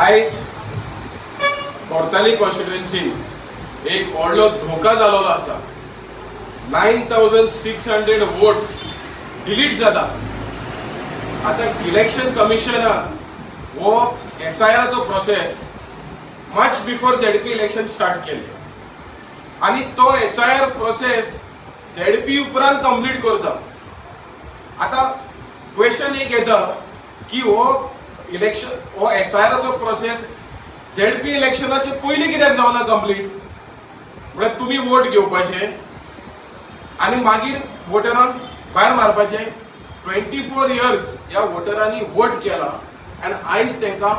आयज कोर्ताली कॉन्स्टिट्युएन्सी एक व्हडलो धोका जाल्लो आसा। 9600 वोट्स डिलीट जाता। आता इलेक्शन कमिशनान वो SIR process much before ZP election start केले आणि तो SIR प्रोसेस ZP उपरांत कंप्लीट करता। आता क्वेश्चन एक येता की वो इलेक्शन वो SIR प्रोसेस ZP इलेक्शनाचे पयलीं कित्याक जावना कंप्लीट? म्हणजे तुम्ही वोट घेवपाचे आणि मागीर वोटरांक भायर मारपाचे। 24 इयर्स या वोटरांनी वोट केला आणि आयज तांकां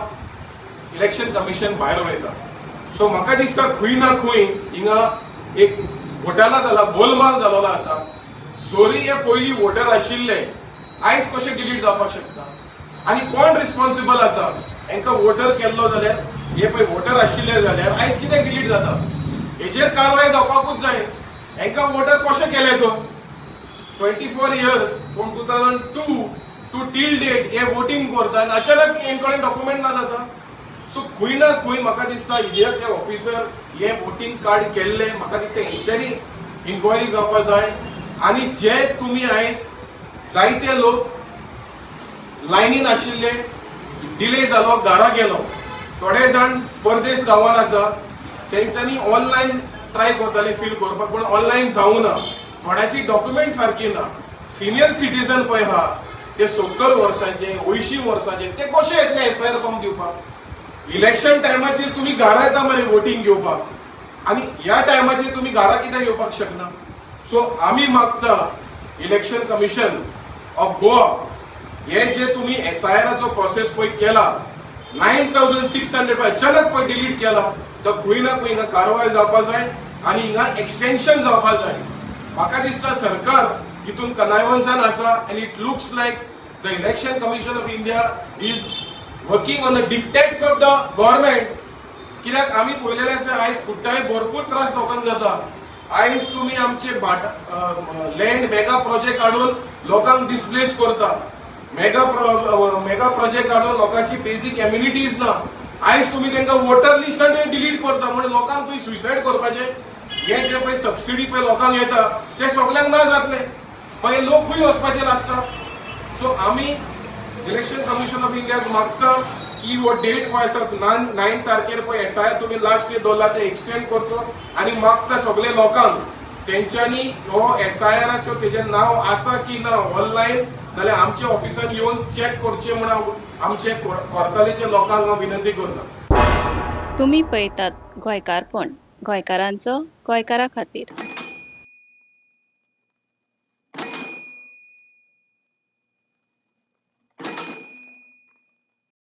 इलेक्शन कमिशन भायर वयता। सो म्हाका दिसता खंय ना खंय हिंगा एक घोटाळा जाला, गोलमाल जाल्लो आसा। जोरी हे पयलीं वोटर आशिल्ले आयज कशे डिलीट जावपाक शकता आणि कोण रिस्पॉन्सिबल आसा? हांकां वोटर केल्लो जाल्यार हे पळय वोटर आशिल्ले जाल्यार आयज कित्याक डिलीट जाता? हेचेर कारवाय जावपाकूच जाय। हांकां वोटर कशे केले तो 24 years from 2002 to till date हे वोटिंग करता आणि अचानक हेंकडे डॉक्युमेंट ना जाता। सो खंय ना खंय म्हाका दिसता जे ऑफिसर हे वोटिंग कार्ड केल्ले म्हाका दिसता हेंच्यानी इन्क्वायरी जावपाक जाय आणि जे तुम्ही आयज जायते लोक लायनीन आशिल्ले डिले जालो, घरा गेलो, थोडे जाण परदेश गांवांत आसा तेंच्यांनी ऑनलायन ट्राय करताले फील करपाक पण ऑनलायन जावना। थोड्याची डॉक्युमेंट सारकी ना। सिनियर सिटीजन पळय आहा ते 70 वर्सांचे 80 वर्सांचे ते कशे येतले SIR फॉर्म दिवपाक? इलेक्शन टायमाचेर तुम्ही घरा येता मरे वोटिंग घेवपाक आणि ह्या टायमाचेर तुम्ही घरा कित्याक येवपाक शकना? सो आमी मागता इलेक्शन कमिशन ऑफ गोवा हे जे तुम्ही SIR प्रोसेस पळय केला 9600 अचानक पळय डिलीट केला तर खंय ना खंय हिंगा कारवाय जावपाक जाय आणि हिंगा एक्सटेन्शन जावपाक जाय। म्हाका दिसता सरकार हितून कनायवन्सान आसा आणि it looks like the election commission of India is working on the dictates of the government. कित्याक आमी पळयलेले आसा आयज कुट्टाय भरपूर त्रास लोकांक जाता। आयज तुम्ही आमचे लँड मेगा प्रोजेक्ट काढून लोकांक डिस्प्लेस करता। मेगा प्रोजेक्ट काढून लोकांची बेसिक एम्युनिटीज ना। आयज तुम्ही तांकां वोटर लिस्टान डिलीट करता म्हणजे लोकांक खंय सुसायड करपाचे। हे जे पळय सबसिडी पळय लोकांक येता ते सगळ्यांक ना जातले मागीर लोक खंय वचपाचे लास्टाक? सो आमी इलेक्शन कमिशन ऑफ इंडियाक मागता की वो डेट पळय आसा 9 तारखेर पळय SIR तुम्ही लास्ट डेट दवरला ते एक्सटेंड करचो आणि मागता सगळे लोकांक तेंच्यांनी हो SIR तेजें नाव आसा की ना ऑनलायन नाल्यार आमच्या ऑफिसान येवन चेक करचे म्हणून आमचे कोर्तालीच्या लोकांक हांव विनंती करता। तुम्ही पळयतात गोंयकारपण, गोंयकारांचो गोंयकारा खातीर।